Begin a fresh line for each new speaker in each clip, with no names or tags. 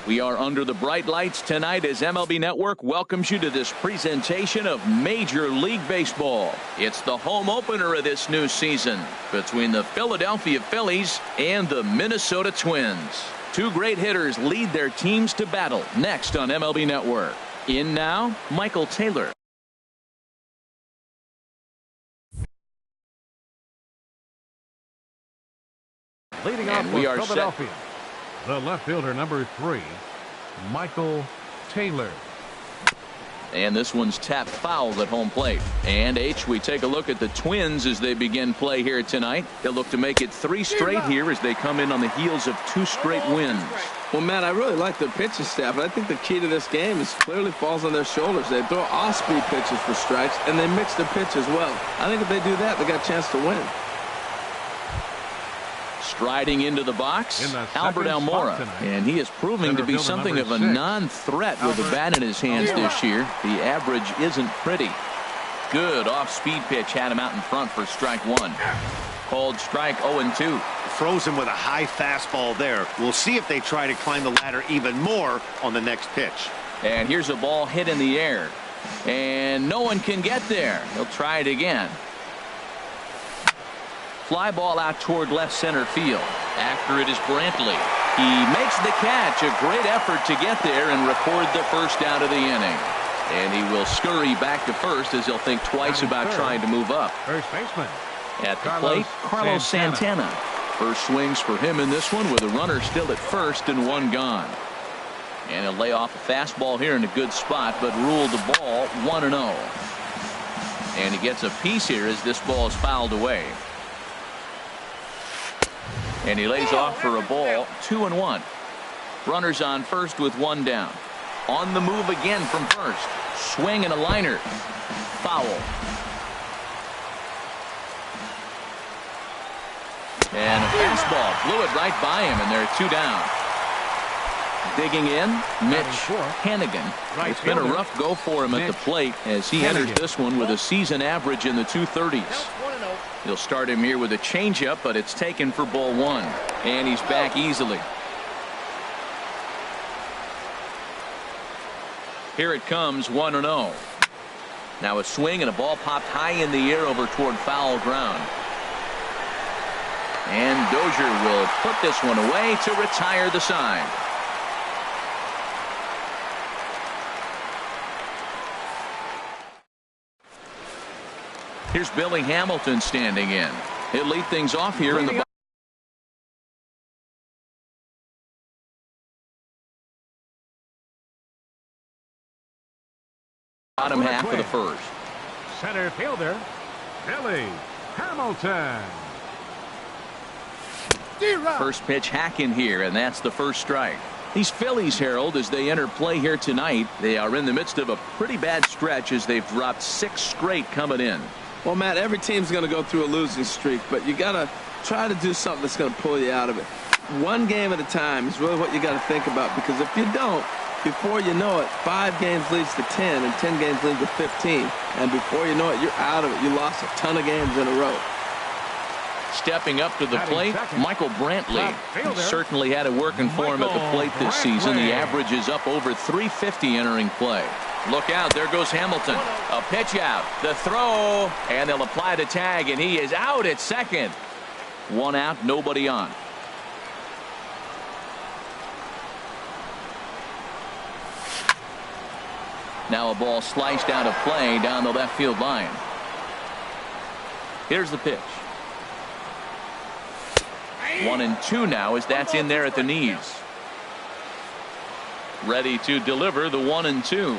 We are under the bright lights tonight as MLB Network welcomes you to this presentation of Major League Baseball. It's the home opener of this new season between the Philadelphia Phillies and the Minnesota Twins. Two great hitters lead their teams to battle next on MLB Network. In now, Michael Taylor.
Leading off for Philadelphia, the left fielder, number 3, Michael Taylor.
And this one's tapped foul at home plate. And we take a look at the Twins as they begin play here tonight. They'll look to make it 3 straight here as they come in on the heels of 2 straight wins.
Well, Matt, I really like their pitching staff, and I think the key to this game is clearly falls on their shoulders. They throw off-speed pitches for strikes, and they mix their pitch as well. I think if they do that, they got a chance to win.
Striding into the box, Albert Almora, and he is proving to be something of a non-threat with the bat in his hands this year. The average isn't pretty. Good off-speed pitch had him out in front for strike 1. Called strike 0-2.
Throws him with a high fastball there. We'll see if they try to climb the ladder even more on the next pitch.
And here's a ball hit in the air, and no one can get there. He'll try it again. Fly ball out toward left center field. After it is Brantley. He makes the catch. A great effort to get there and record the first out of the inning. And he will scurry back to first as he'll think twice about trying to move up.
First baseman.
At the plate, Carlos Santana. First swings for him in this one with a runner still at first and 1 gone. And he'll lay off a fastball here in a good spot, but ruled the ball 1-0. And he gets a piece here as this ball is fouled away. And he lays off for a ball, 2-1. Runners on first with 1 down. On the move again from first. Swing and a liner. Foul. And a fastball blew it right by him, and there are 2 down. Digging in, Mitch Hannigan. It's been a rough go for him at the plate as he enters this one with a season average in the 230s. He'll start him here with a changeup, but it's taken for ball 1. And he's back easily. Here it comes, 1-0. Now a swing and a ball popped high in the air over toward foul ground. And Dozier will put this one away to retire the side. Here's Billy Hamilton standing in. He'll lead things off here in the bottom half of the first.
Center fielder, Billy Hamilton.
First pitch hack in here, and that's the first strike. These Phillies, Harold, as they enter play here tonight, they are in the midst of a pretty bad stretch as they've dropped 6 straight coming in.
Well, Matt, every team's going to go through a losing streak, but you got to try to do something that's going to pull you out of it. 1 game at a time is really what you got to think about, because if you don't, before you know it, 5 games leads to 10, and 10 games leads to 15. And before you know it, you're out of it. You lost a ton of games in a row.
Stepping up to the plate, Michael Brantley. He certainly had it working for him at the plate this season. The average is up over 350 entering play. Look out, there goes Hamilton. A pitch out, the throw, and they'll apply the tag, and he is out at second. 1 out, nobody on. Now a ball sliced out of play down the left field line. Here's the pitch. 1-2 now as that's in there at the knees. Ready to deliver the 1-2.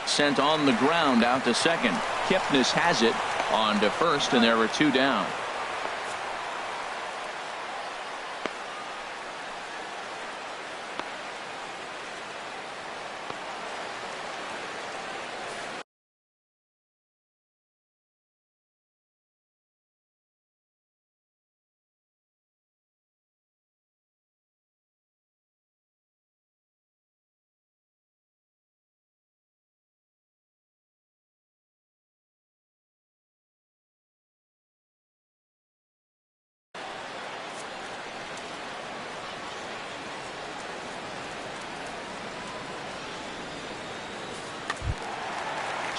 Sent on the ground out to second. Kipnis has it on to first, and there are 2 down.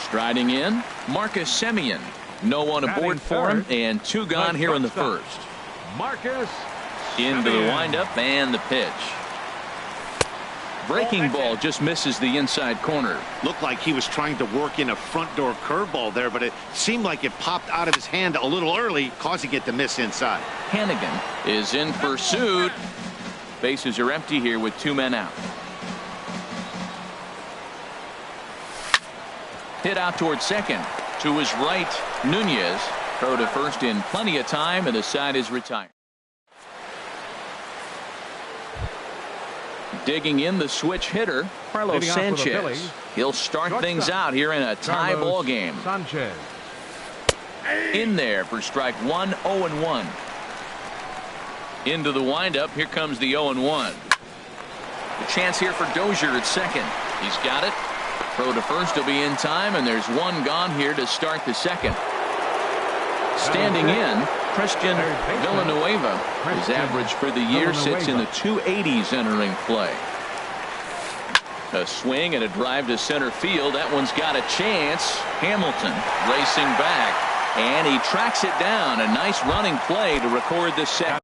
Striding in, Marcus Semien. No one aboard for him, and 2 gone here in the first.
Marcus
Into the windup and the pitch. Breaking ball just misses the inside corner.
Looked like he was trying to work in a front door curveball there, but it seemed like it popped out of his hand a little early, causing it to miss inside.
Hannigan is in pursuit. Bases are empty here with 2 men out. Hit out towards second. To his right, Nunez. Throw to first in plenty of time, and the side is retired. Digging in the switch hitter, Carlos Sanchez. He'll start things out here in a tie ball game.
Sanchez.
In there for strike 1, 0-1. Into the windup. Here comes the 0-1. The chance here for Dozier at second. He's got it. Throw to first will be in time, and there's 1 gone here to start the second. Standing in, Christian Villanueva. His average for the year sits in the 280s entering play. A swing and a drive to center field. That one's got a chance. Hamilton racing back, and he tracks it down. A nice running play to record the set.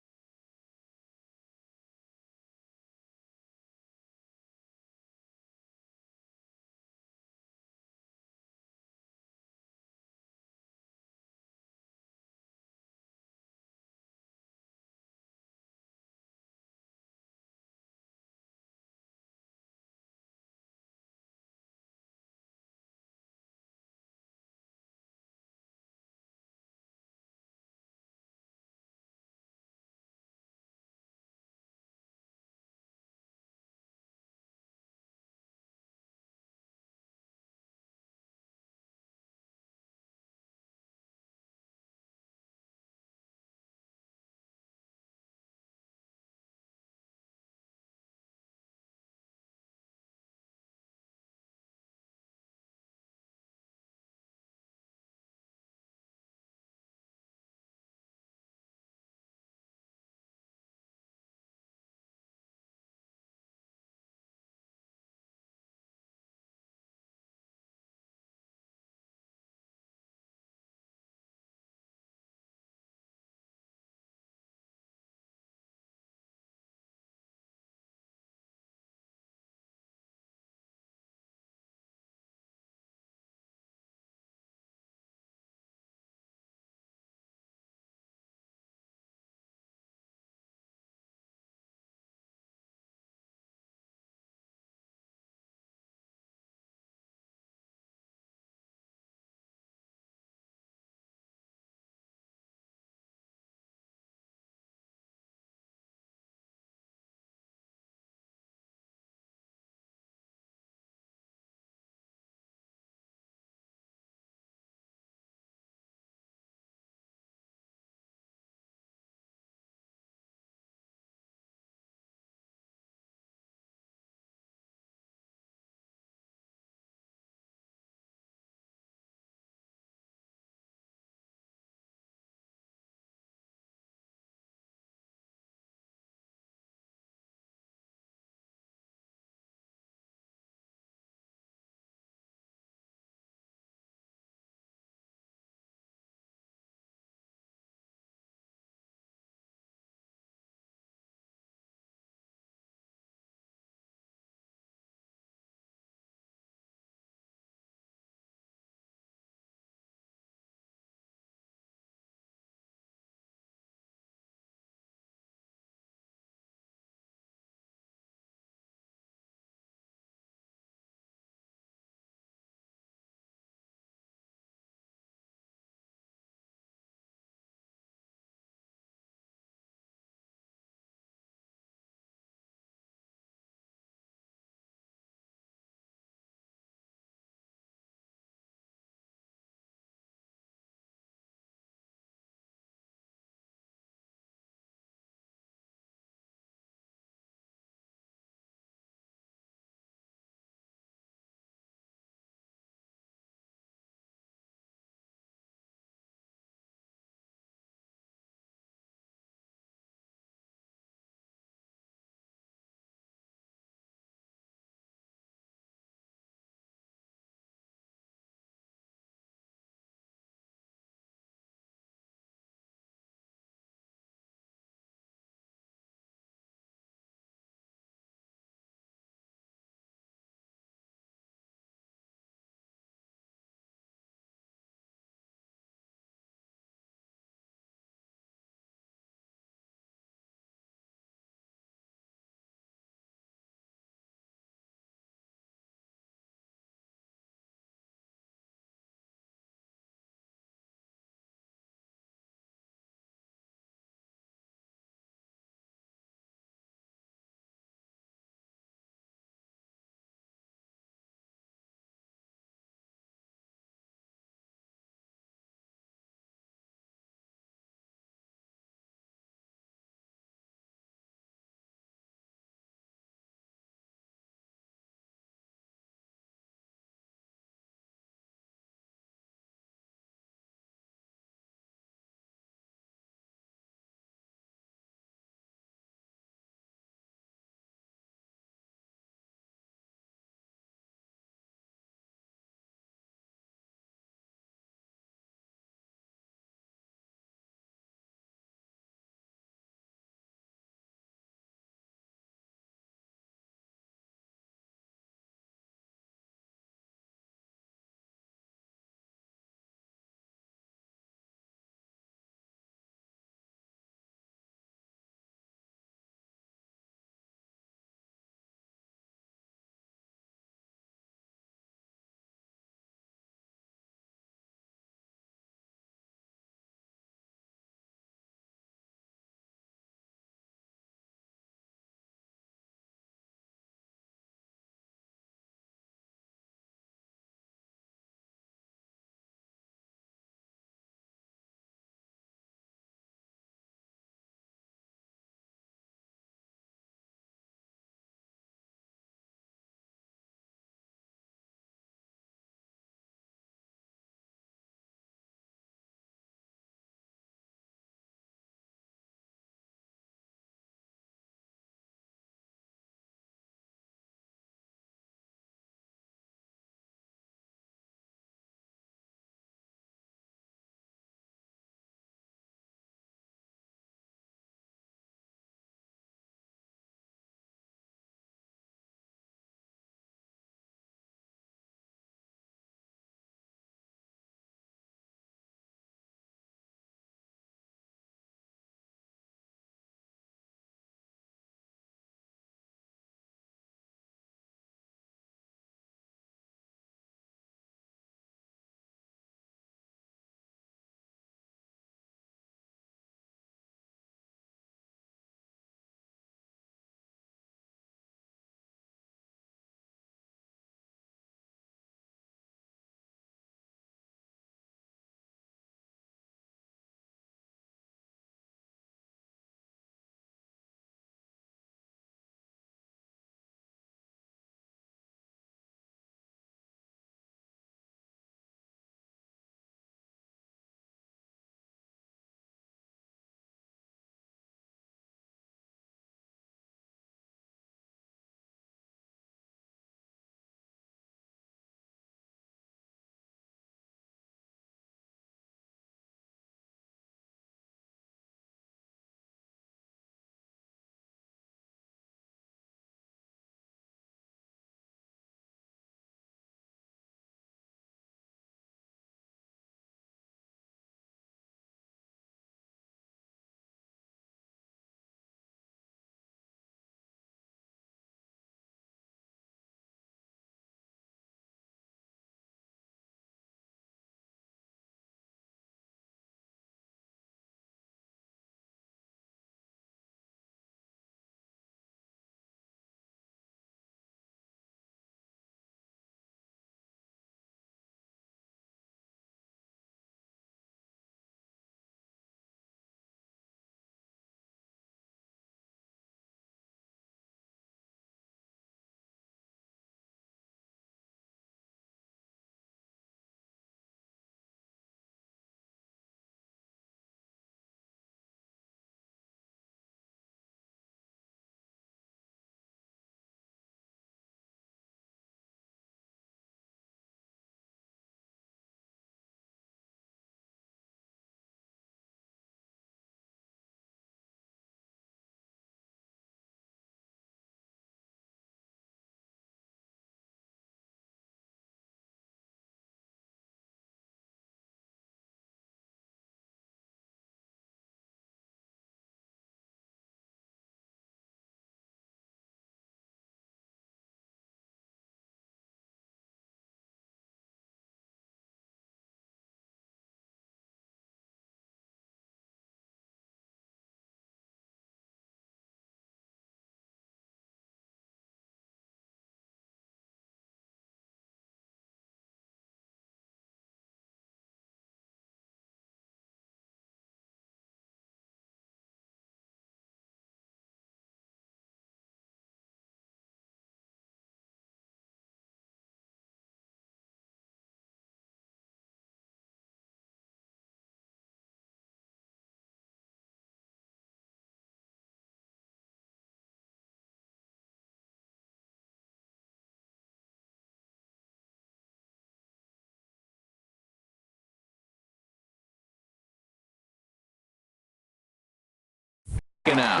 out.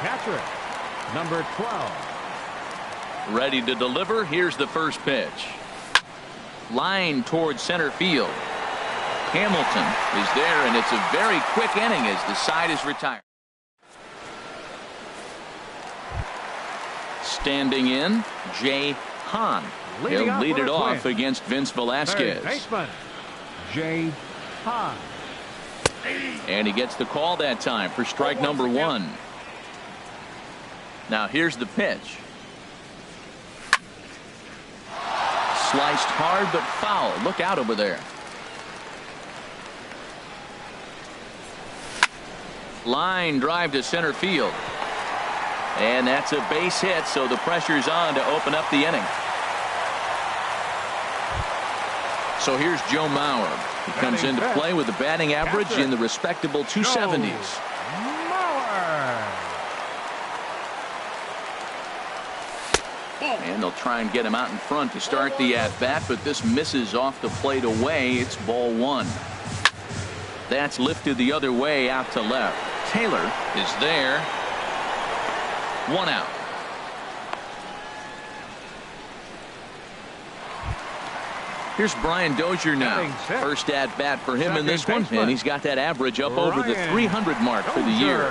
Catcher, number 12.
Ready to deliver. Here's the first pitch. Line towards center field. Hamilton is there, and it's a very quick inning as the side is retired. Standing in, Jay Hahn. He'll lead it off against Vince Velasquez.
Baseman, Jay Hahn.
And he gets the call that time for strike number 1. Now here's the pitch. Sliced hard but foul. Look out over there. Line drive to center field. And that's a base hit, so the pressure's on to open up the inning. So here's Joe Mauer. He comes into play with a batting average in the respectable 270s. And they'll try and get him out in front to start the at-bat, but this misses off the plate away. It's ball 1. That's lifted the other way out to left. Taylor is there. 1 out. Here's Brian Dozier now. First at bat for him in this one, and he's got that average up over the 300 mark for the year.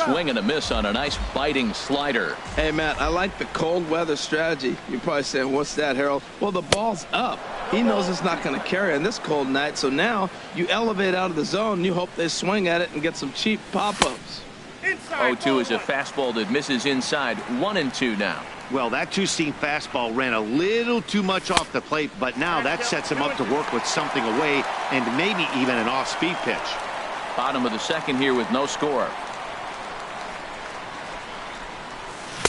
Swing and a miss on a nice biting slider.
Hey, Matt, I like the cold weather strategy. You're probably saying, what's that, Harold? Well, the ball's up. He knows it's not going to carry on this cold night, so now you elevate out of the zone, and you hope they swing at it and get some cheap pop-ups.
0-2 is a fastball that misses inside. 1-2 now.
Well, that two-seam fastball ran a little too much off the plate, but now that sets him up to work with something away and maybe even an off-speed pitch.
Bottom of the second here with no score.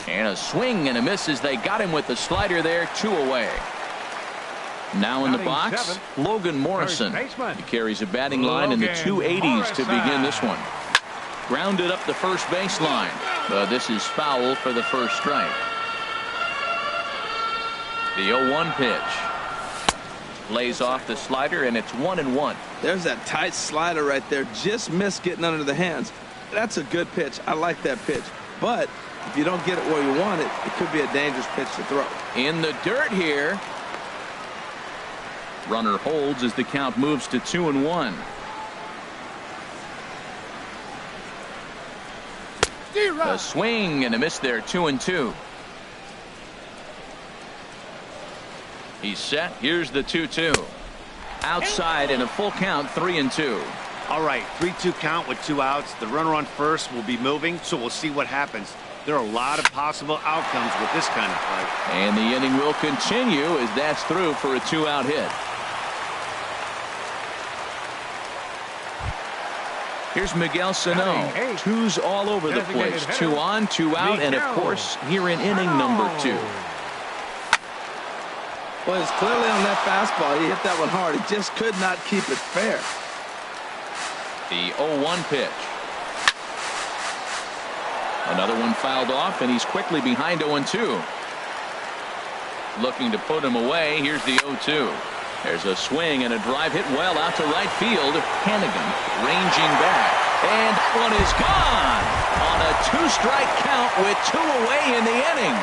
And a swing and a miss as they got him with the slider there. 2 away. Now in the box, Logan Morrison. He carries a batting line in the 280s to begin this one. Grounded up the first baseline. But this is foul for the first strike. The 0-1 pitch. Lays off the slider, and it's 1-1.
There's that tight slider right there. Just missed getting under the hands. That's a good pitch. I like that pitch. But if you don't get it where you want it, it could be a dangerous pitch to throw.
In the dirt here. Runner holds as the count moves to 2-1. A swing and a miss there. 2-2. He's set. Here's the 2-2. Outside in a full count. 3-2.
All right, 3-2 count with 2 outs. The runner on first will be moving, so we'll see what happens. There are a lot of possible outcomes with this kind of play.
And the inning will continue as that's through for a 2-out hit. Here's Miguel Sano. 2s all over the place. 2 on, 2 out, and of course here in inning number 2.
Well, it's clearly on that fastball. He hit that one hard. He just could not keep it fair.
The 0-1 pitch. Another one fouled off, and he's quickly behind 0-2. Looking to put him away. Here's the 0-2. There's a swing and a drive hit well out to right field. Hannigan ranging back. And that one is gone on a 2-strike count with 2 away in the inning.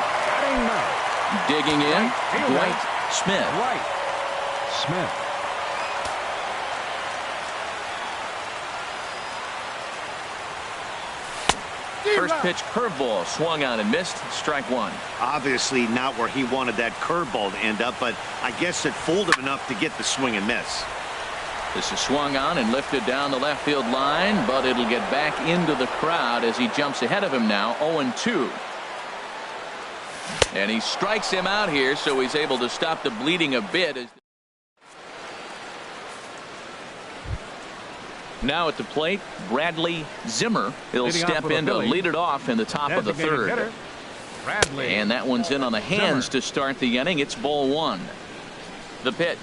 Digging in, Dwight Smith. First pitch curveball swung on and missed. Strike 1.
Obviously not where he wanted that curveball to end up, but I guess it fooled him enough to get the swing and miss.
This is swung on and lifted down the left field line, but it'll get back into the crowd as he jumps ahead of him now. 0-2. And he strikes him out here, so he's able to stop the bleeding a bit. Now at the plate, Bradley Zimmer. He'll step in to lead it off in the top of the third. And that one's in on the hands to start the inning. It's ball 1. The pitch.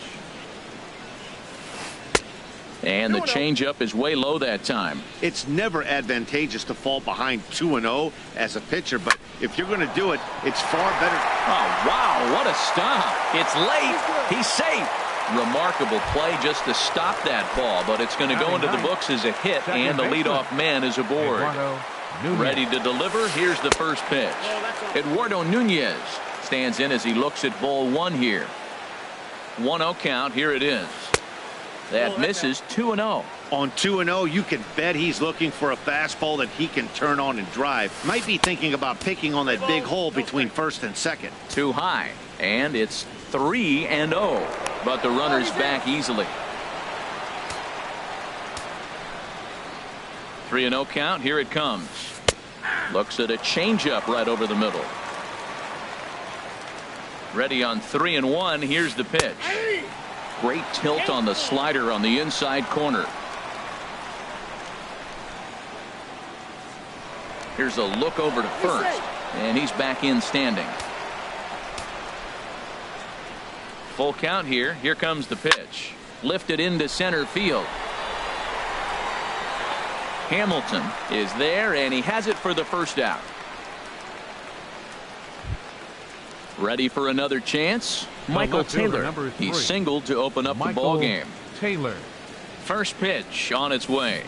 And the changeup is way low that time.
It's never advantageous to fall behind 2-0 as a pitcher, but if you're going to do it, it's far better.
Oh, wow, what a stop. It's late. He's safe. Remarkable play just to stop that ball, but it's going to go into the books as a hit, and the leadoff man is aboard. Ready to deliver. Here's the first pitch. Eduardo Nunez stands in as he looks at ball one here. 1-0 count. Here it is. That misses. 2-0.
On 2-0, you can bet he's looking for a fastball that he can turn on and drive. Might be thinking about picking on that big hole between first and second.
Too high, and it's 3-0. But the runner's back easily. 3-0 count. Here it comes. Looks at a changeup right over the middle. Ready on 3-1. Here's the pitch. Great tilt on the slider on the inside corner. Here's a look over to first, and he's back in standing. Full count here. Here comes the pitch. Lifted into center field. Hamilton is there, and he has it for the first out. Ready for another chance. Michael Taylor. He singled to open up the ball game.
Taylor.
First pitch on its way.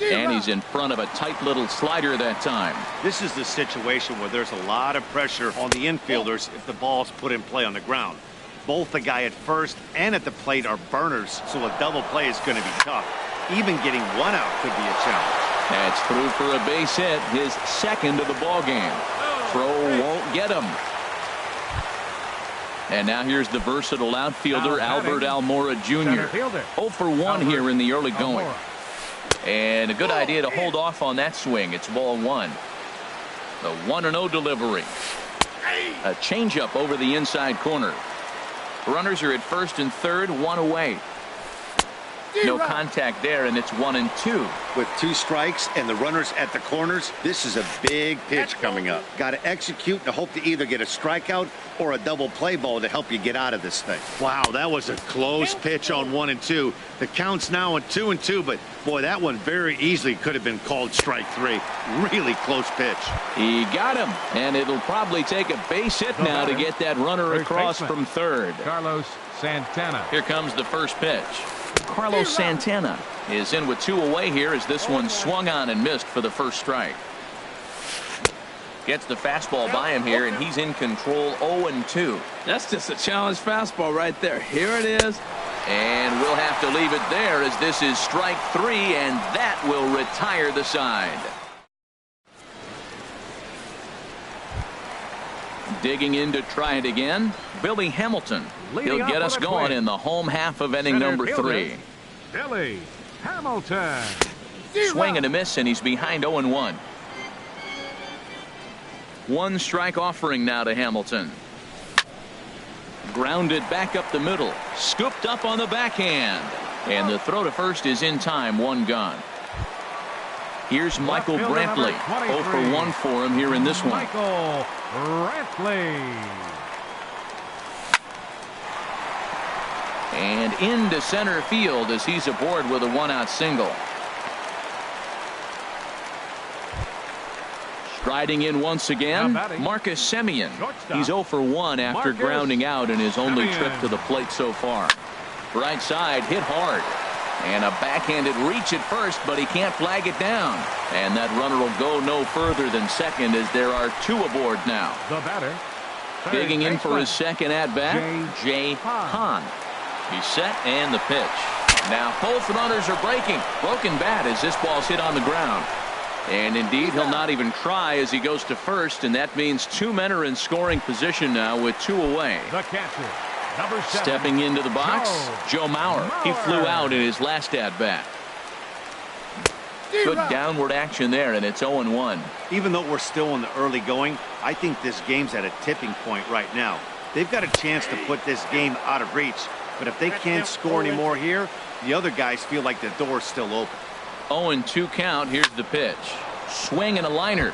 And he's in front of a tight little slider that time.
This is the situation where there's a lot of pressure on the infielders if the ball's put in play on the ground. Both the guy at first and at the plate are burners, so a double play is going to be tough. Even getting one out could be a challenge.
That's through for a base hit, his second of the ball game. Throw won't get him. And now here's the versatile outfielder, Albert Almora Jr. 0 for 1 here in the early going. And a good idea to hold off on that swing. It's ball one. The 1-0 delivery. A changeup over the inside corner. Runners are at first and third, one away. No contact there, and it's 1-2.
With 2 strikes and the runners at the corners, this is a big pitch coming up. Got to execute and hope to either get a strikeout or a double play ball to help you get out of this thing. Wow, that was a close pitch on 1-2. The count's now at 2-2, but boy, that one very easily could have been called strike 3. Really close pitch.
He got him, and it'll probably take a base hit now to get that runner across from third.
Carlos Santana.
Here comes the first pitch. Carlos Santana is in with 2 away here as this one swung on and missed for the first strike. Gets the fastball by him here, and he's in control. 0-2.
That's just a challenge fastball right there. Here it is.
And we'll have to leave it there as this is strike 3, and that will retire the side. Digging in to try it again, Billy Hamilton. He'll get us going in the home half of inning number 3.
Billy Hamilton.
Swing and a miss, and he's behind 0-1. 1 strike offering now to Hamilton. Grounded back up the middle. Scooped up on the backhand. And the throw to first is in time. 1 gone. Here's Michael Brantley. 0 for 1 for him here in this one.
Michael Brantley.
And into center field as he's aboard with a 1-out single. Striding in once again, Marcus Semien. He's 0 for 1 after grounding out in his only trip to the plate so far. Right side, hit hard. And a backhanded reach at first, but he can't flag it down. And that runner will go no further than second as there are 2 aboard now.
The batter.
Digging in for his second at-bat, Jay Hahn. He's set, and the pitch. Now both runners are breaking. Broken bat as this ball's hit on the ground. And indeed, he'll not even try as he goes to first, and that means 2 men are in scoring position now with 2 away.
The catcher. Number 7,
stepping into the box, Joe Mauer. He flew out in his last at-bat. Good downward action there, and it's 0-1.
Even though we're still in the early going, I think this game's at a tipping point right now. They've got a chance to put this game out of reach, but if they can't score anymore here, the other guys feel like the door's still open.
0-2 count. Here's the pitch. Swing and a liner,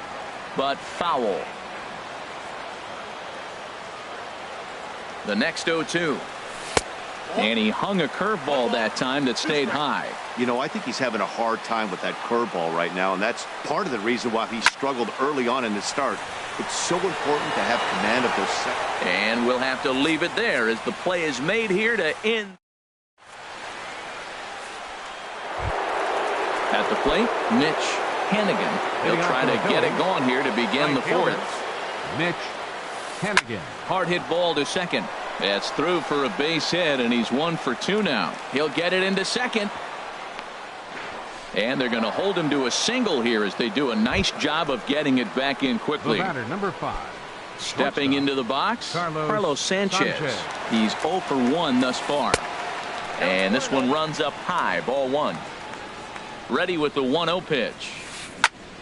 but foul. The next 0-2. And he hung a curveball that time that stayed high.
You know, I think he's having a hard time with that curveball right now, and that's part of the reason why he struggled early on in the start. It's so important to have command of those seconds.
And we'll have to leave it there as the play is made here to end. At the plate, Mitch Hannigan. He'll try to get it going here to begin the fourth.
Mitch Hannigan.
Hard hit ball to second. That's through for a base hit, and he's 1 for 2 now. He'll get it into second. And they're going to hold him to a single here as they do a nice job of getting it back in quickly.
The batter, number 5.
Stepping into the box, Carlos Sanchez. He's 0 for 1 thus far. And this one runs up high, ball 1. Ready with the 1-0 pitch.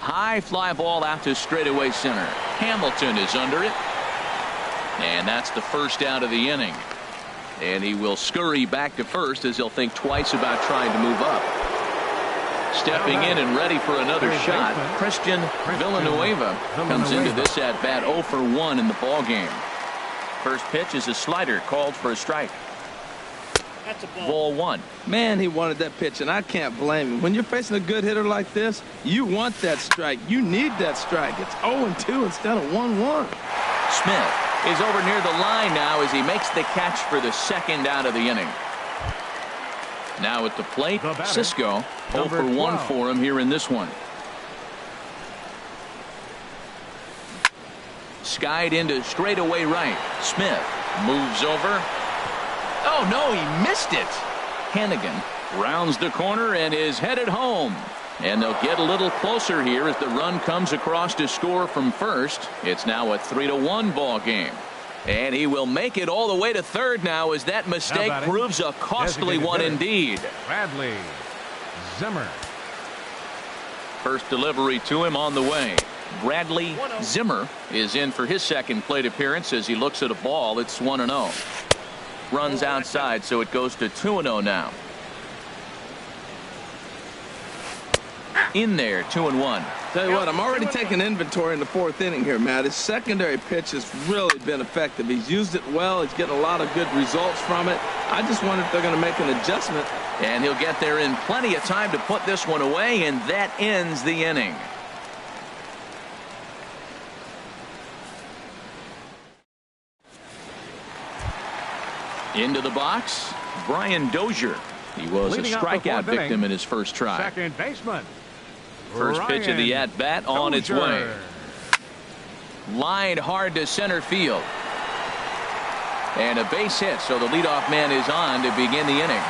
High fly ball out to straightaway center. Hamilton is under it. And that's the first out of the inning. And he will scurry back to first as he'll think twice about trying to move up. Stepping in and ready for another shot, Christian Villanueva comes into this at bat 0 for 1 in the ball game. First pitch is a slider called for a strike.
That's a
ball 1.
Man, he wanted that pitch, and I can't blame him. When you're facing a good hitter like this, you want that strike. You need that strike. It's 0-2 instead of 1-1.
Smith is over near the line now as he makes the catch for the second out of the inning. Now at the plate, Cisco 0 for 1 for him here in this one. Skied into straightaway right. Smith moves over. Oh no, he missed it. Hannigan rounds the corner and is headed home. And they'll get a little closer here as the run comes across to score from first. It's now a 3-1 ball game. And he will make it all the way to third now as that mistake proves a costly one indeed.
Bradley Zimmer.
First delivery to him on the way. Bradley Zimmer is in for his second plate appearance as he looks at a ball. It's 1-0. Runs outside, so it goes to 2-0 now. In there, 2-1.
Tell you what, I'm already taking inventory in the fourth inning here, Matt. His secondary pitch has really been effective. He's used it well. He's getting a lot of good results from it. I just wonder if they're going to make an adjustment.
And he'll get there in plenty of time to put this one away, and that ends the inning. Into the box, Brian Dozier. He was a strikeout victim in his first try.
Second baseman.
First pitch of the at-bat on its way. Lined hard to center field. And a base hit, so the leadoff man is on to begin the inning.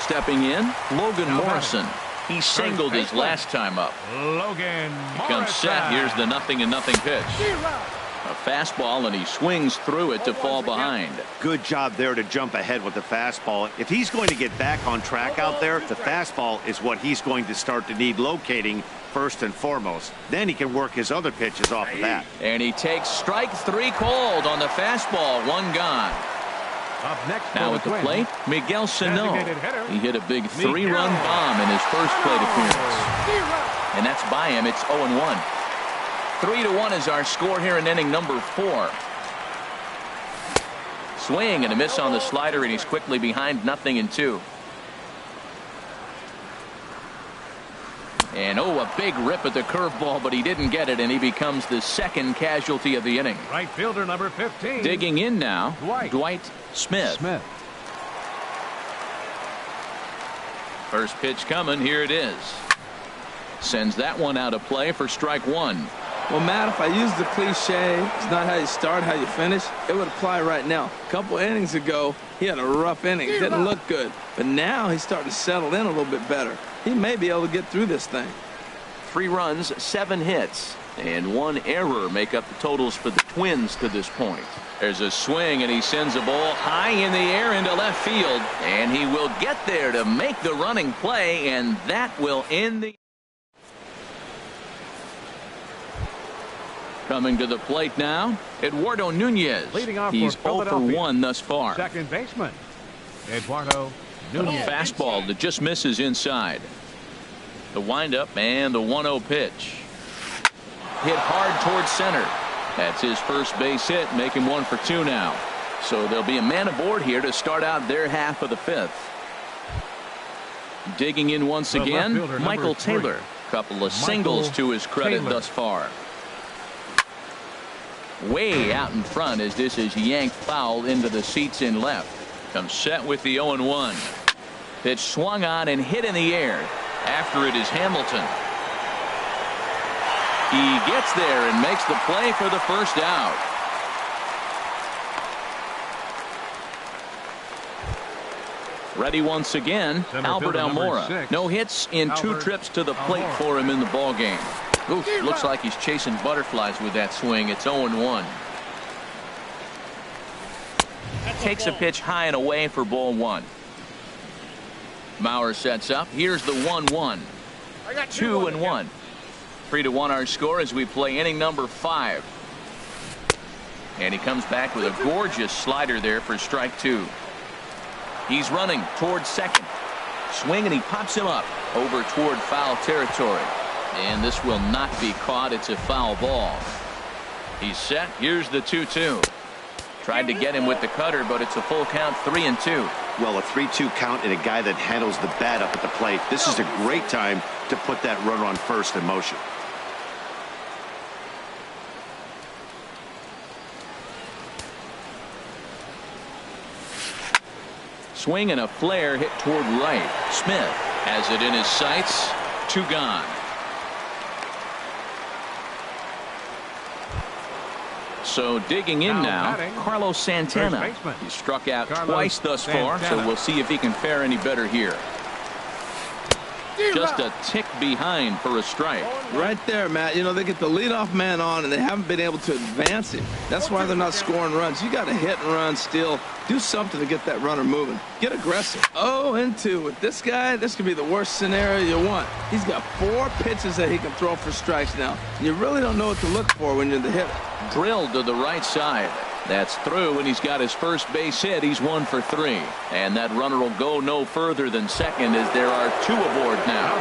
Stepping in, Logan Morrison. He singled his last time up.
Logan
Comes set. Here's the 0-0 pitch. A fastball, and he swings through it to fall behind.
Good job there to jump ahead with the fastball. If he's going to get back on track out there, the fastball is what he's going to start to need locating first and foremost. Then he can work his other pitches off of that.
And he takes strike 3 called on the fastball. 1 gone.
Up next
now at the plate, Miguel Sano. He hit a big 3-run bomb in his first plate appearance. And that's by him. It's 0-1. 3-1 is our score here in inning number 4. Swing and a miss on the slider, and he's quickly behind 0-2. And a big rip at the curveball, but he didn't get it, and he becomes the second casualty of the inning.
Right fielder number 15.
Digging in now, Dwight Smith. First pitch coming. Here it is. Sends that one out of play for strike 1.
Well, Matt, if I use the cliche, it's not how you start, how you finish, it would apply right now. A couple innings ago, he had a rough inning. It didn't look good. But now he's starting to settle in a little bit better. He may be able to get through this thing.
3 runs, 7 hits, and 1 error make up the totals for the Twins to this point. There's a swing, and he sends a ball high in the air into left field. And he will get there to make the running play, and that will end the... Coming to the plate now, Eduardo Nunez. He's 0 for 1 thus far.
Second baseman, Eduardo Nunez.
Fastball that just misses inside. The windup and the 1-0 pitch. Hit hard towards center. That's his first base hit, make him 1 for 2 now. So there'll be a man aboard here to start out their half of the 5th. Digging in once again, Michael Taylor. Couple of singles to his credit thus far. Way out in front as this is yanked foul into the seats in left. Comes set with the 0-1. Pitch swung on and hit in the air. After it is Hamilton. He gets there and makes the play for the first out. Ready once again, Albert Almora. No hits in 2 trips to the plate for him in the ballgame. Oof, looks like he's chasing butterflies with that swing. It's 0-1. Takes a pitch high and away for ball 1. Mauer sets up. Here's the 1-1. 2-1. 3-1 our score as we play inning number 5. And he comes back with a gorgeous slider there for strike 2. He's running towards second. Swing and he pops him up over toward foul territory. And this will not be caught. It's a foul ball. He's set. Here's the 2-2. Tried to get him with the cutter, but it's a full count, 3-2.
Well, a 3-2 count and a guy that handles the bat up at the plate. This is a great time to put that runner on first in motion.
Swing and a flare hit toward right. Smith has it in his sights. 2 gone. So digging in now, Carlos Santana. He's struck out twice thus far, so we'll see if he can fare any better here. Just a tick behind for a strike.
Right there, Matt. You know, they get the leadoff man on, and they haven't been able to advance him. That's why they're not scoring runs. You got to hit and run still. Do something to get that runner moving. Get aggressive. 0-2 with this guy. This could be the worst scenario you want. He's got 4 pitches that he can throw for strikes now. You really don't know what to look for when you're the hitter.
Drilled to the right side. That's through, and he's got his first base hit. He's 1 for 3. And that runner will go no further than second as there are 2 aboard now.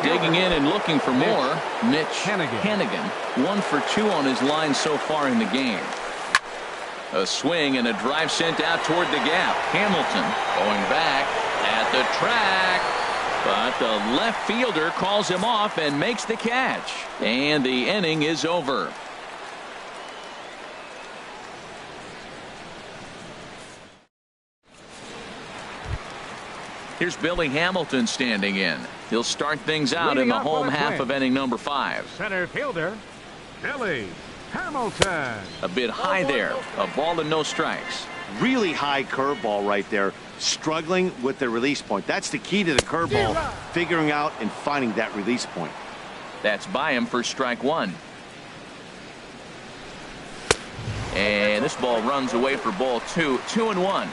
Digging in and looking for more, Mitch Hannigan. 1 for 2 on his line so far in the game. A swing and a drive sent out toward the gap. Hamilton going back at the track. But the left fielder calls him off and makes the catch. And the inning is over. Here's Billy Hamilton standing in. He'll start things out in the home half of inning number 5.
Center fielder, Billy Hamilton.
A bit high there. A ball and no strikes.
Really high curveball right there. Struggling with the release point. That's the key to the curveball. Figuring out and finding that release point.
That's by him for strike 1. And this ball runs away for ball 2. 2-1.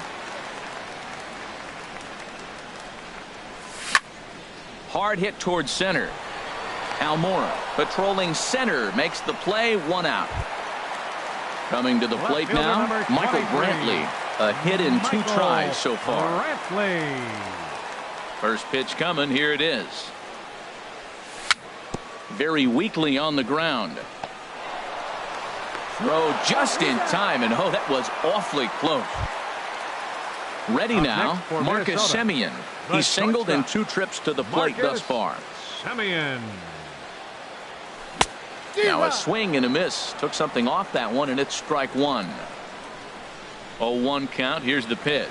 Hard hit towards center. Almora patrolling center makes the play. 1 out. Coming to the plate now, Michael Brantley. A hit in 2 tries so far. First pitch coming. Here it is. Very weakly on the ground. Throw just in time, and oh, that was awfully close. Ready now, Marcus Semien. He's singled in 2 trips to the plate thus far.
Semien.
Now a swing and a miss. Took something off that one, and it's strike 1. 0-1 count. Here's the pitch.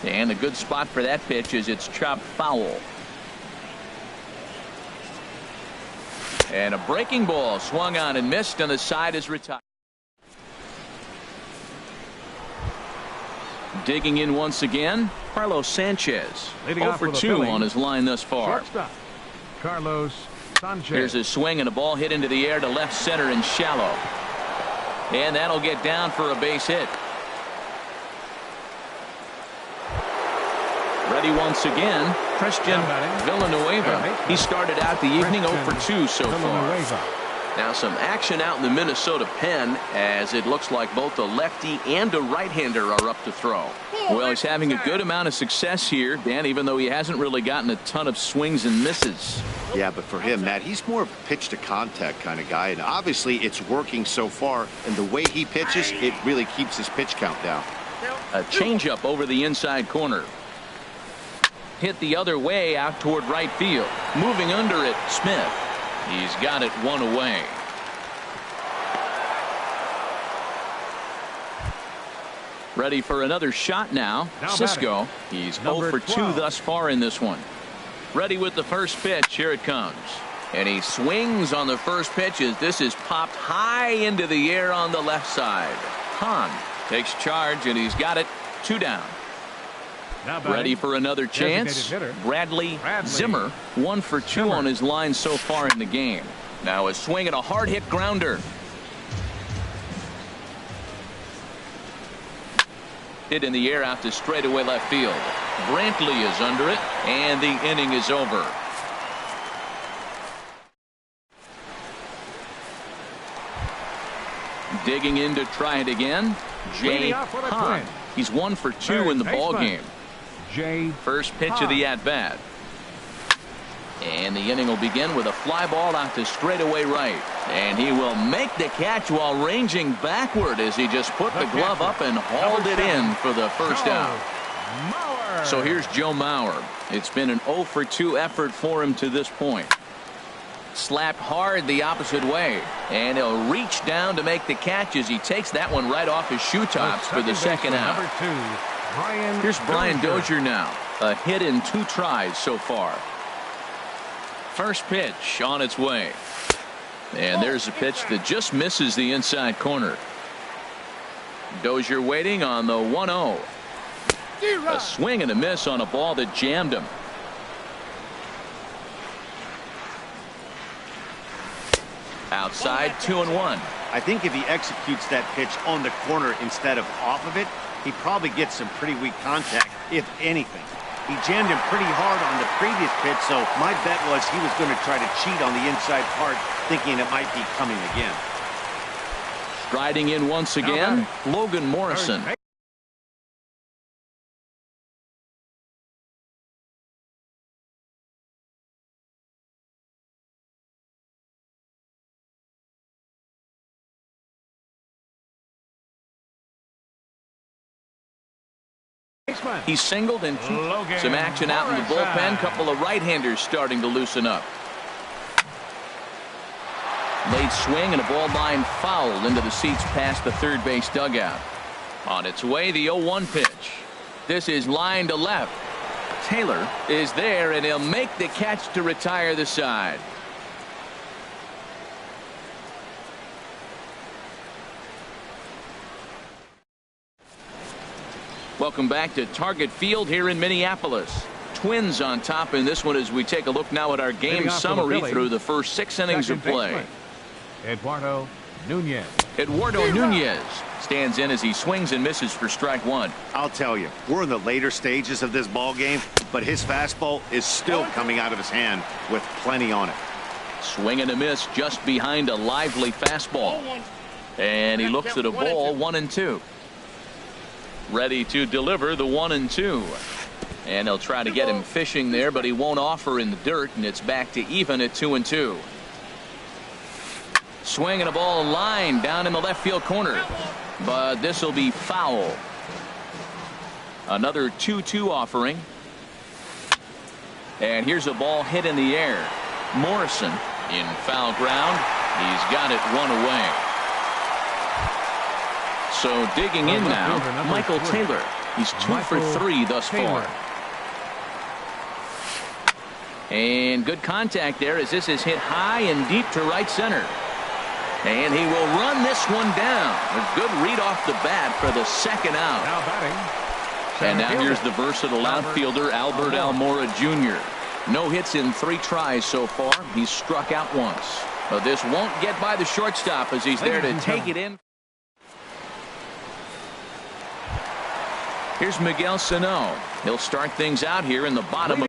And a good spot for that pitch is it's chopped foul. And a breaking ball swung on and missed, and the side is retired. Digging in once again, Carlos Sanchez. 0 for 2 on his line thus far.
Shortstop, Carlos Sanchez.
Here's a swing and a ball hit into the air to left center and shallow. And that'll get down for a base hit. Ready once again, Christian Villanueva. He started out the evening 0 for 2 so far. Now some action out in the Minnesota pen as it looks like both a lefty and a right-hander are up to throw. Well, he's having a good amount of success here, Dan, even though he hasn't really gotten a ton of swings and misses.
Yeah, but for him, Matt, he's more of a pitch to contact kind of guy, and obviously it's working so far, and the way he pitches, it really keeps his pitch count down.
A changeup over the inside corner. Hit the other way out toward right field. Moving under it, Smith. He's got it 1 away. Ready for another shot now. Cisco, he's 0 for 2 thus far in this one. Ready with the first pitch. Here it comes. And he swings on the first pitch as this is popped high into the air on the left side. Hahn takes charge, and he's got it. 2 down. Ready for another chance. Bradley Zimmer, 1 for 2 on his line so far in the game. Now a swing and a hard hit grounder. Hit in the air out to straightaway left field. Brantley is under it, and the inning is over. Digging in to try it again. Jay Hahn. He's 1 for 2 in the ball game. First pitch of the at-bat. And the inning will begin with a fly ball out to straightaway right. And he will make the catch while ranging backward as he just put the glove up and hauled it in for the first out. So here's Joe Mauer. It's been an 0 for 2 effort for him to this point. Slapped hard the opposite way. And he'll reach down to make the catch as he takes that one right off his shoe tops for the second out. Here's Brian Dozier now. A hit in 2 tries so far. First pitch on its way. And there's a pitch that just misses the inside corner. Dozier waiting on the 1-0. A swing and a miss on a ball that jammed him. Outside, 2-1.
I think if he executes that pitch on the corner instead of off of it, he probably gets some pretty weak contact, if anything. He jammed him pretty hard on the previous pitch, so my bet was he was going to try to cheat on the inside part, thinking it might be coming again.
Striding in once again, Logan Morrison. He's singled and some action out in the bullpen. Couple of right-handers starting to loosen up. Late swing and a ball line fouled into the seats past the third base dugout. On its way, the 0-1 pitch. This is line to left. Taylor is there, and he'll make the catch to retire the side. Welcome back to Target Field here in Minneapolis. Twins on top in this one as we take a look now at our game summary through the first 6 innings of play.
Eduardo Nunez.
Eduardo Nunez stands in as he swings and misses for strike 1.
I'll tell you, we're in the later stages of this ball game, but his fastball is still coming out of his hand with plenty on it.
Swing and a miss just behind a lively fastball. And he looks at a ball, 1-2. Ready to deliver the 1-2. And they'll try to get him fishing there, but he won't offer in the dirt, and it's back to even at 2-2. Swing and a ball line down in the left field corner, but this will be foul. Another 2-2 offering. And here's a ball hit in the air. Morrison in foul ground. He's got it 1 away. So digging in now, Michael Taylor. He's 2 for 3 thus far. And good contact there as this is hit high and deep to right center. And he will run this one down. A good read off the bat for the second out.
Now batting.
And now here's the versatile outfielder Albert Almora Jr. No hits in 3 tries so far. He's struck out once. But this won't get by the shortstop as he's there to take it in. Here's Miguel Sano. He'll start things out here in the bottom of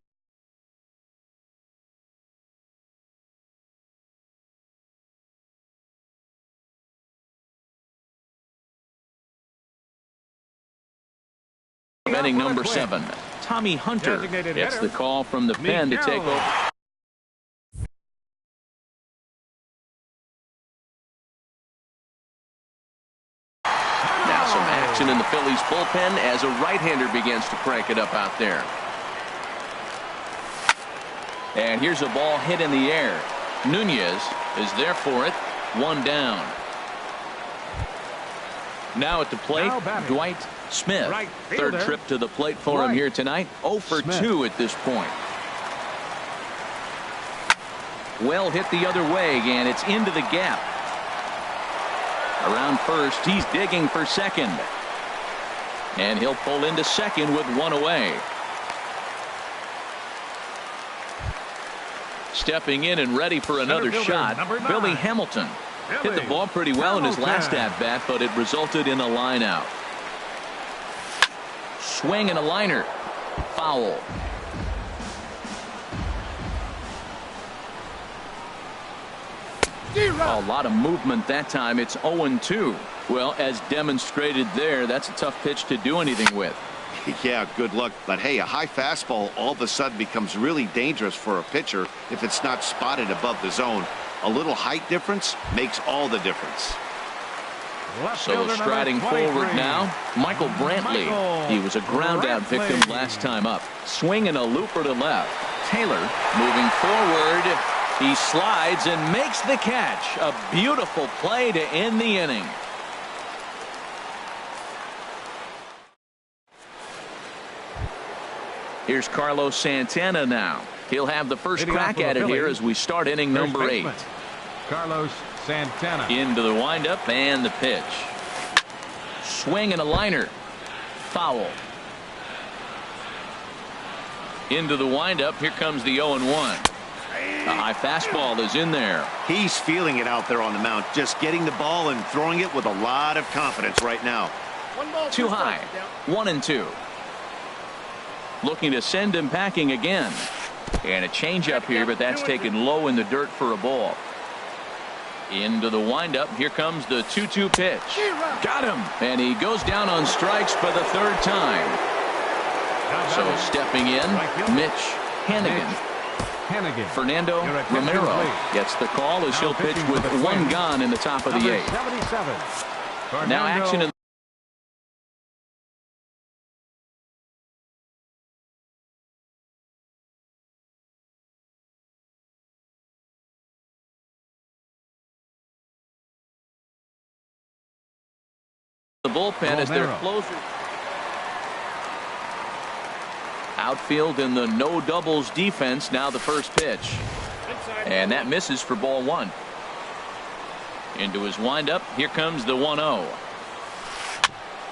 inning number 7. Tommy Hunter gets the call from the pen to take over. In the Phillies bullpen as a right-hander begins to crank it up out there. And here's a ball hit in the air. Nunez is there for it. 1 down. Now at the plate, Dwight Smith. Third trip to the plate for him here tonight. 0 for 2 at this point. Well hit the other way, and it's into the gap. Around first, he's digging for second. And he'll pull into second with one away. Stepping in and ready for another shot, Billy Hamilton. Hit the ball pretty well in his last at-bat, but it resulted in a line out. Swing and a liner. Foul. A lot of movement that time. It's 0-2. Well, as demonstrated there, that's a tough pitch to do anything with.
Yeah, good luck. But hey, a high fastball all of a sudden becomes really dangerous for a pitcher if it's not spotted above the zone. A little height difference makes all the difference.
So striding forward now, Michael Brantley. He was a ground-out victim last time up. Swing and a looper to left. Taylor moving forward. He slides and makes the catch. A beautiful play to end the inning. Here's Carlos Santana now. He'll have the first crack at it here as we start inning number 8.
Carlos Santana.
Into the windup and the pitch. Swing and a liner. Foul. Into the windup. Here comes the 0-1. A high fastball is in there.
He's feeling it out there on the mound. Just getting the ball and throwing it with a lot of confidence right now.
Too high. 1-2. Looking to send him packing again. And a changeup here, but that's taken low in the dirt for a ball. Into the windup. Here comes the 2-2 pitch. Got him. And he goes down on strikes for the third time. So stepping in, Mitch Hannigan. Fernando Romero gets the call as he'll pitch with one gone in the top of the 8th. Now action in the bullpen as their closer. Outfield in the no doubles defense. Now the first pitch. And that misses for ball 1. Into his windup. Here comes the 1-0.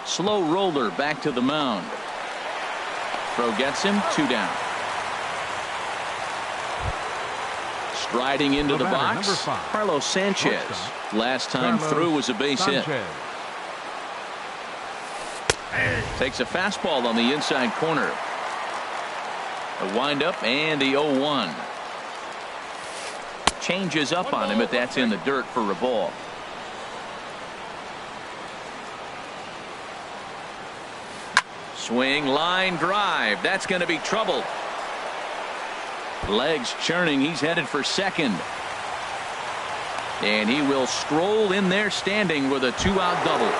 Slow roller back to the mound. Throw gets him. 2 down. Striding into the box. Carlos Sanchez. Last time through was a base hit. Takes a fastball on the inside corner. A windup and the 0-1. Changes up on him, but that's in the dirt for a ball. Swing, line drive. That's going to be trouble. Legs churning. He's headed for second. And he will stroll in there standing with a 2-out double.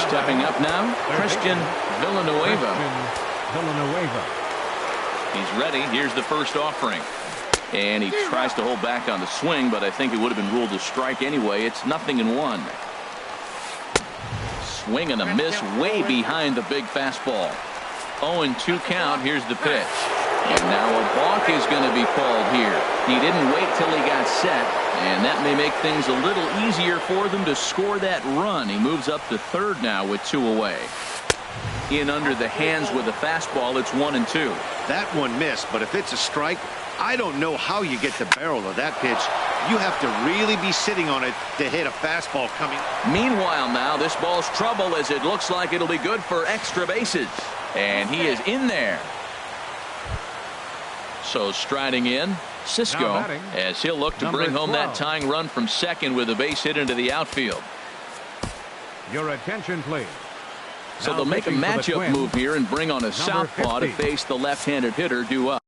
Stepping up now, Christian Villanueva. He's ready. Here's the first offering. And he tries to hold back on the swing, but I think it would have been ruled a strike anyway. It's 0-1. Swing and a miss way behind the big fastball. 0-2 count. Here's the pitch. And now a balk is going to be called here. He didn't wait till he got set, and that may make things a little easier for them to score that run. He moves up to third now with 2 away. In under the hands with a fastball. It's 1-2.
That one missed, but if it's a strike, I don't know how you get the barrel of that pitch. You have to really be sitting on it to hit a fastball coming.
Meanwhile now, this ball's trouble as it looks like it'll be good for extra bases. And he is in there. So striding in, Cisco, as he'll look to bring home that tying run from second with a base hit into the outfield.
Your attention, please.
So they'll make a matchup move here and bring on a southpaw to face the left-handed hitter due up.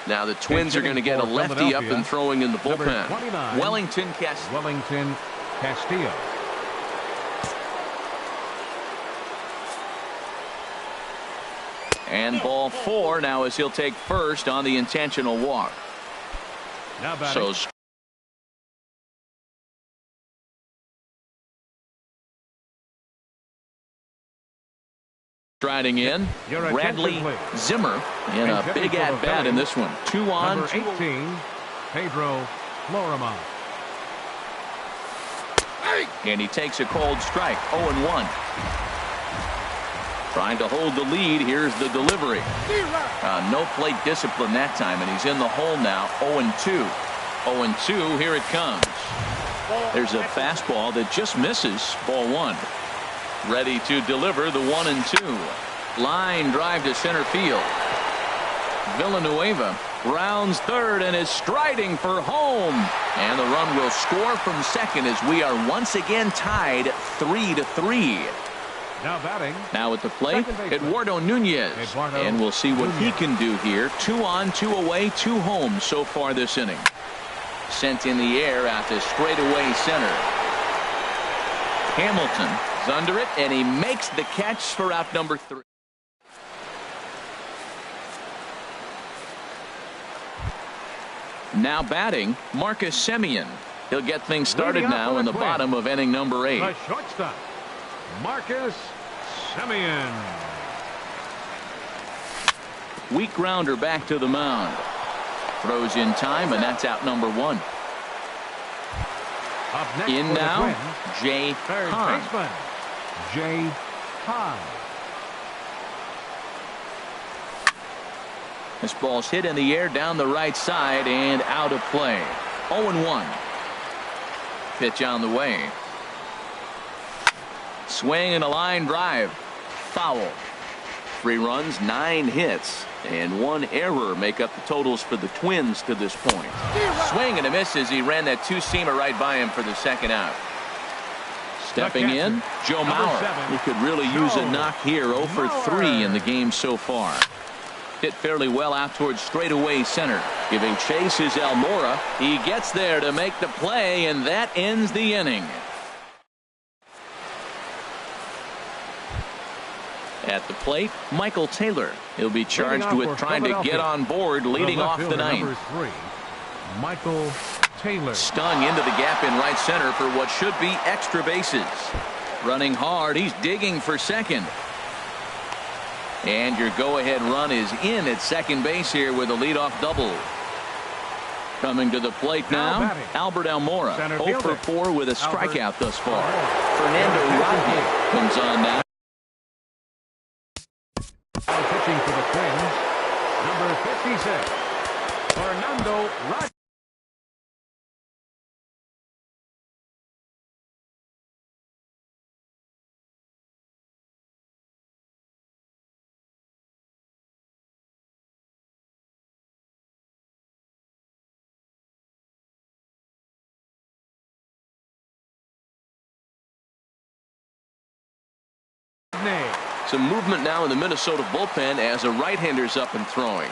Now the Twins are going to get a lefty up and throwing in the bullpen. Wellington
Castillo.
And ball 4 now as he'll take first on the intentional walk. So Striding in, Bradley Zimmer in a big at-bat in this one. 2 on.
Number 18, Pedro Florima.
And he takes a cold strike. 0-1. Trying to hold the lead. Here's the delivery. No plate discipline that time, and he's in the hole now. 0-2. 0-2. Here it comes. There's a fastball that just misses. Ball 1. Ready to deliver the 1-2. Line drive to center field. Villanueva rounds third and is striding for home. And the run will score from second as we are once again tied 3-3.
Now batting.
Now at the plate, Eduardo Nunez. And we'll see what he can do here. 2 on, 2 away, 2 home so far this inning. Sent in the air out to straightaway center. Hamilton is under it, and he makes the catch for out number 3. Now batting, Marcus Semien. He'll get things started now in the bottom of inning number 8.
The shortstop, Marcus Semien.
Weak grounder back to the mound. Throws in time, and that's out number 1.
Up next
in now, Jay
third
Hahn.
baseman, Jay Hahn.
This ball's hit in the air down the right side and out of play. 0-1. Pitch on the way. Swing and a line drive. Foul. 3 runs, 9 hits, and 1 error make up the totals for the Twins to this point. Swing and a miss as he ran that 2-seamer right by him for the second out. Stepping in, Joe Mauer. He could really use a knock here. 0 for 3 in the game so far. Hit fairly well out towards straightaway center. Giving chase is Almora. He gets there to make the play, and that ends the inning. At the plate, Michael Taylor. He'll be charged with trying to get on board leading off the ninth.
Number 3, Michael Taylor.
Stung into the gap in right center for what should be extra bases. Running hard, he's digging for second. And your go-ahead run is in at second base here with a leadoff double. Coming to the plate now, Albert Almora. 0 for 4 with a strikeout thus far. Fernando Rodney comes on now.
Pitching for the Twins, number 56, Fernando Rodney.
Some movement now in the Minnesota bullpen as a right-hander's up and throwing.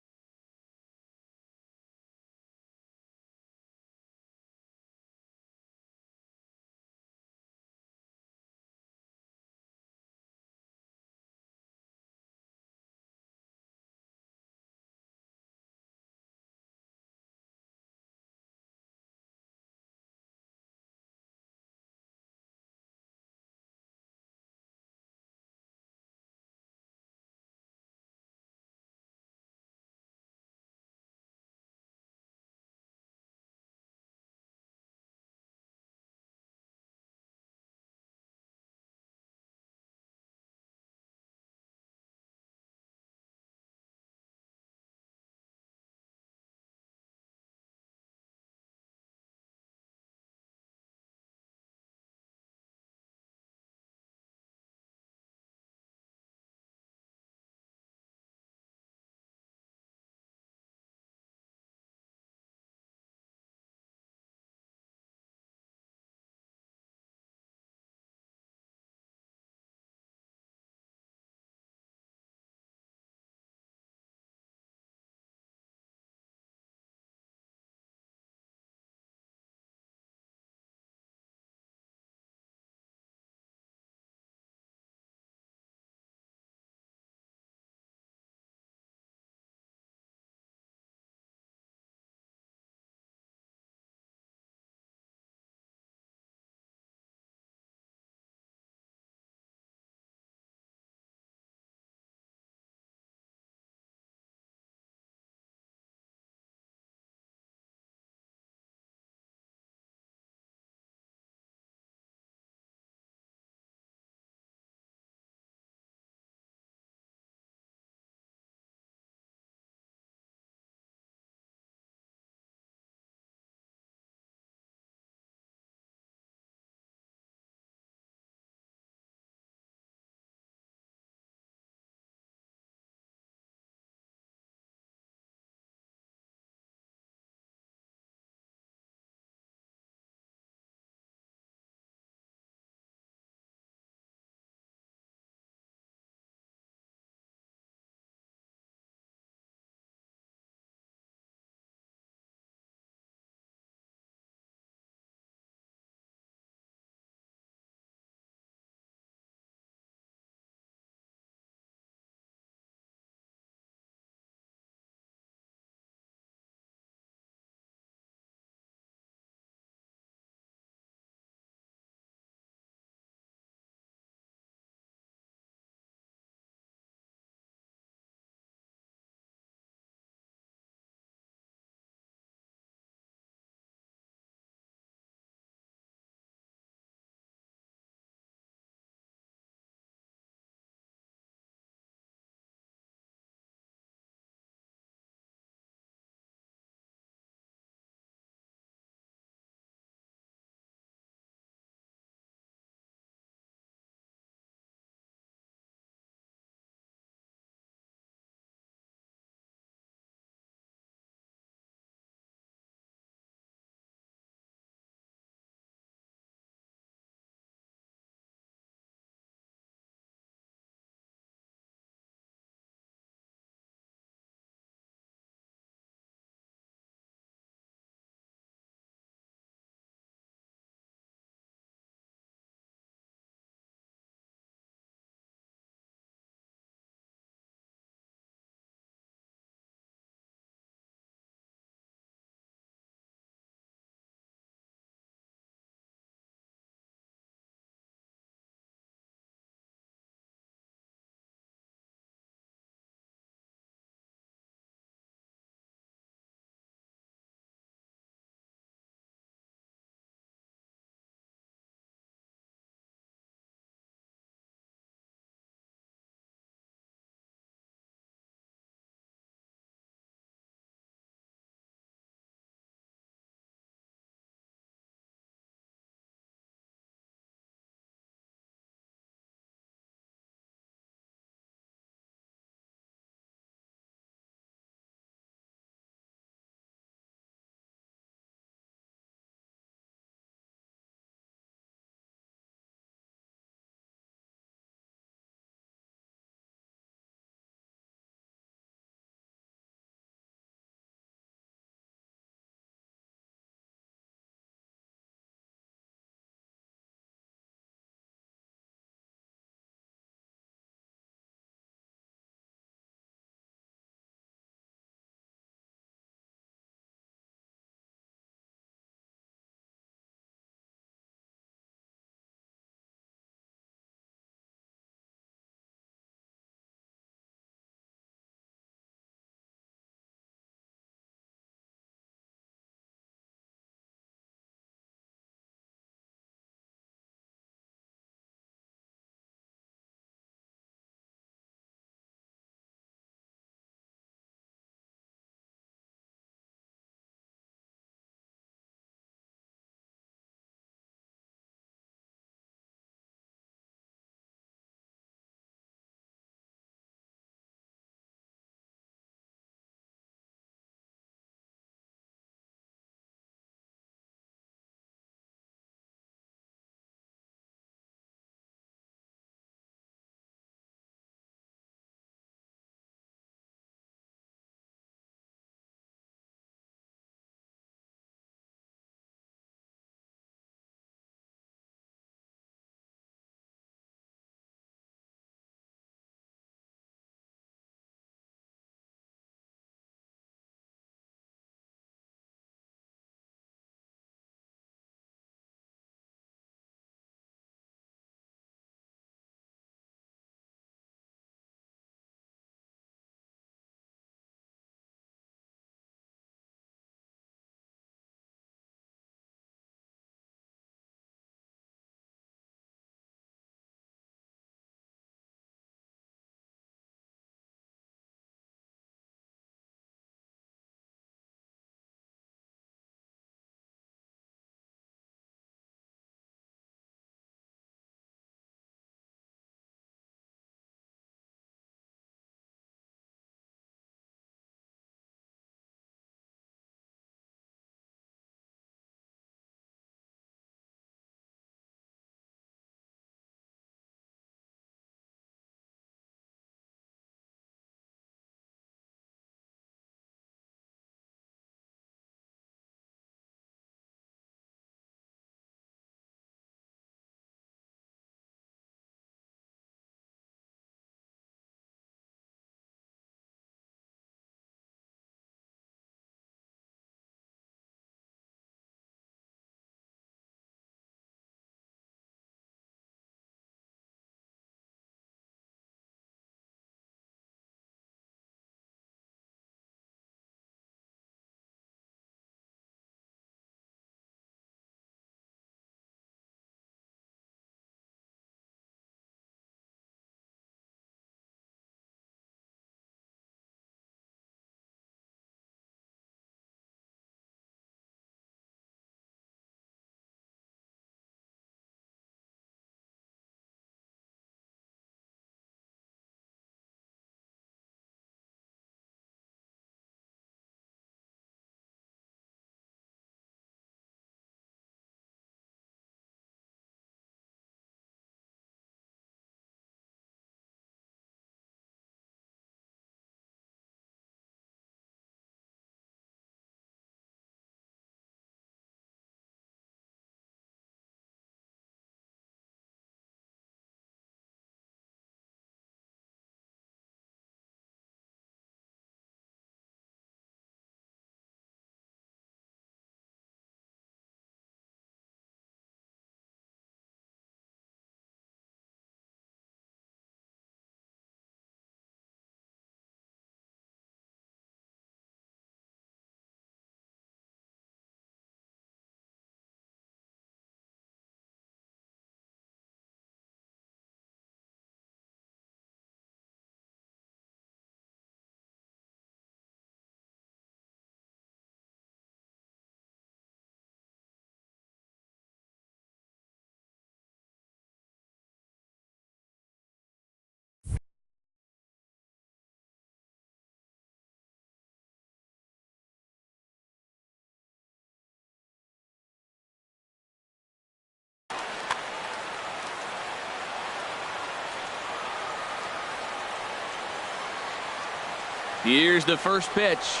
Here's the first pitch.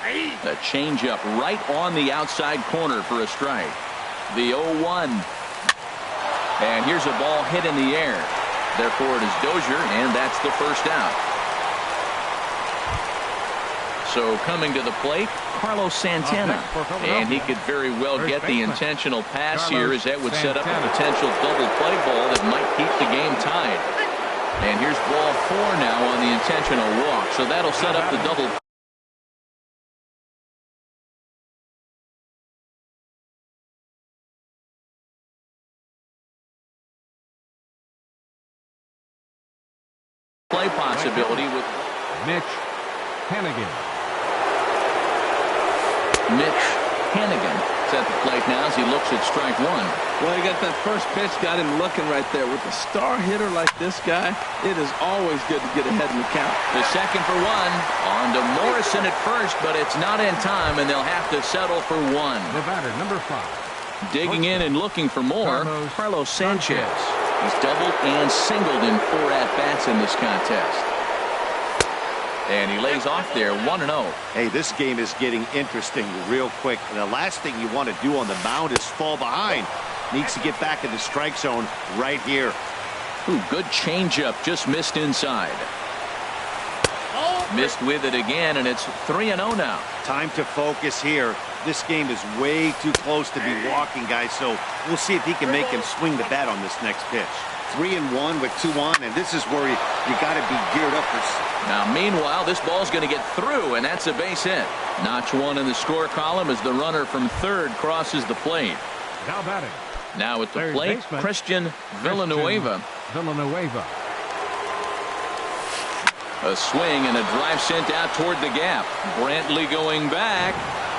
A changeup right on the outside corner for a strike. The 0-1. And here's a ball hit in the air. Therefore, it is Dozier, and that's the first out. So coming to the plate, Carlos Santana. And he could very well get the intentional pass here, as that would set up a potential double play ball that might keep the game tied. And here's ball 4 now on the intentional walk. So that'll set up the double play possibility with
Mitch Hannigan.
Mitch Hannigan is at the plate now as he looks at strike 1.
Well, he got that first pitch, got him looking right there. With a star hitter like this guy, it is always good to get ahead in the count.
The second for 1. On to Morrison at first, but it's not in time, and they'll have to settle for 1.
The batter, number 5.
Digging in and looking for more, Carlos Sanchez. He's doubled and singled in 4 at-bats in this contest. And he lays off there, 1-0.
Hey, this game is getting interesting real quick. And the last thing you want to do on the mound is fall behind. Needs to get back in the strike zone right here.
Ooh, good changeup, just missed inside. Missed with it again, and it's 3-0 now.
Time to focus here. This game is way too close to be walking, guys, so we'll see if he can make him swing the bat on this next pitch. 3-1 with 2 on, and this is where you got to be geared up for.
Now, meanwhile, this ball's going to get through, and that's a base hit. Notch 1 in the score column as the runner from third crosses the plate.
Now batting.
Now at the plate, Christian Villanueva. A swing and a drive sent out toward the gap. Brantley going back,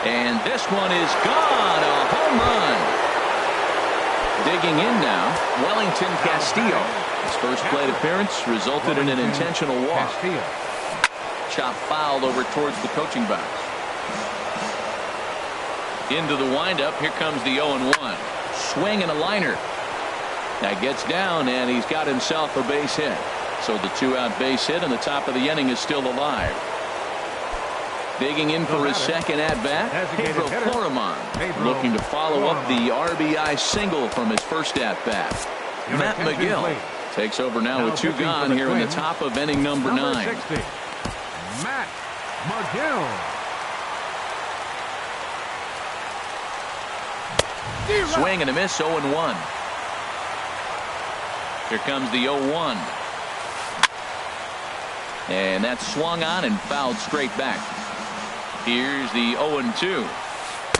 and this one is gone. A home run. Digging in now, Wellington Castillo. His first plate appearance resulted in an intentional walk. Chop foul over towards the coaching box. Into the windup. Here comes the 0-1. Swing and a liner. That gets down, and he's got himself a base hit. So the 2-out base hit, and the top of the inning is still alive. Digging in for his second at-bat, Pedro Florimon, looking to follow up the RBI single from his first at-bat. Matt McGill takes over now with 2 gone here in the top of inning number 9.
Matt McGill.
Swing and a miss, 0-1. Here comes the 0-1. And that's swung on and fouled straight back. Here's the 0-2.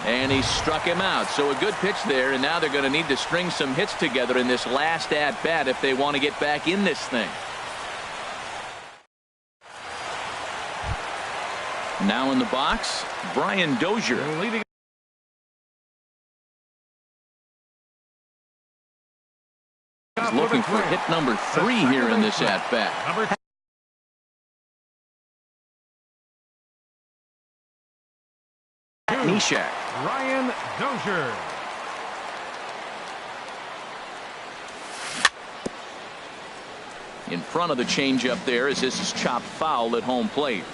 And he struck him out. So a good pitch there, and now they're going to need to string some hits together in this last at-bat if they want to get back in this thing. Now in the box, Brian Dozier. He's looking for hit number 3 here in this at-bat. Nishak.
Ryan Dozier.
In front of the changeup there as this is chopped foul at home plate.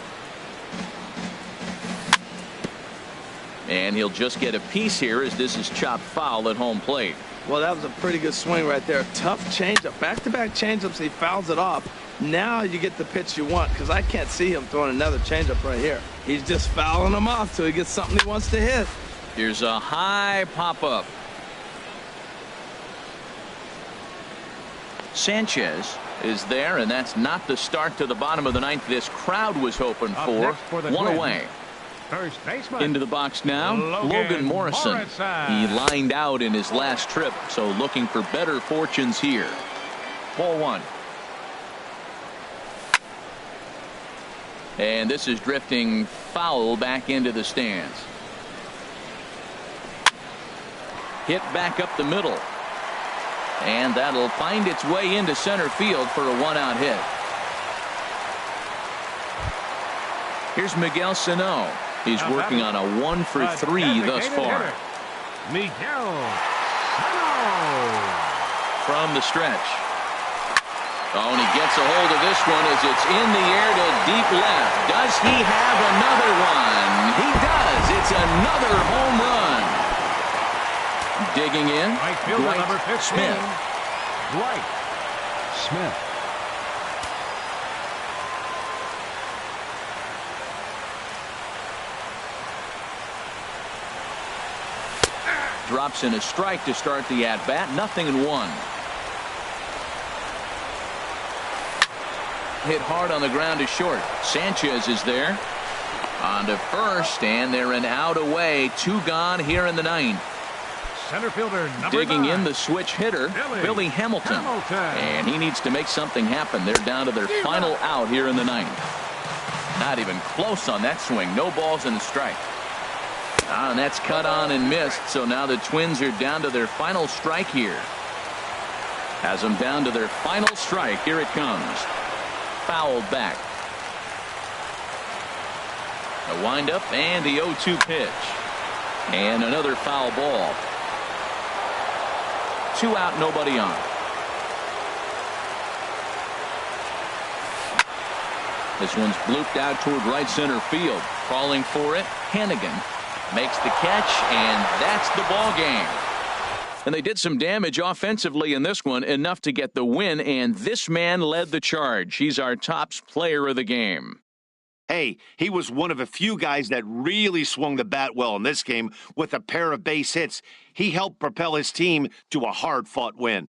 And he'll just get a piece here as this is chopped foul at home plate.
Well, that was a pretty good swing right there. Tough changeup. Back-to-back changeups, he fouls it off. Now you get the pitch you want, because I can't see him throwing another changeup right here. He's just fouling them off till he gets something he wants to hit.
Here's a high pop-up. Sanchez is there, and that's not the start to the bottom of the 9th this crowd was hoping for. 1 away.
First baseman.
Into the box now, Logan Morrison. He lined out in his last trip, so looking for better fortunes here. Ball 1. And this is drifting foul back into the stands. Hit back up the middle. And that'll find its way into center field for a 1-out hit. Here's Miguel Sano. He's working on a 1 for 3 thus far.
Miguel Sano.
From the stretch. Oh, and he gets a hold of this one as it's in the air to deep left. Does he have another one? He does. It's another home run. Digging in,
Right fielder number 15.
Smith.
Dwight Smith.
Drops in a strike to start the at-bat. 0-1. Hit hard on the ground to short. Sanchez is there. On to first, and they're an out away. 2 gone here in the 9th.
Center fielder number
Digging
9.
in the switch hitter, Billy Hamilton. And he needs to make something happen. They're down to their final out here in the 9th. Not even close on that swing. No balls and a strike. And that's cut on and missed. So now the Twins are down to their final strike here. Has them down to their final strike. Here it comes. Fouled back. A windup and the 0-2 pitch. And another foul ball. 2 out, nobody on. This one's blooped out toward right center field. Crawling for it, Hannigan makes the catch, and that's the ball game. And they did some damage offensively in this one, enough to get the win, and this man led the charge. He's our top player of the game.
Hey, he was one of a few guys that really swung the bat well in this game with a pair of base hits. He helped propel his team to a hard-fought win.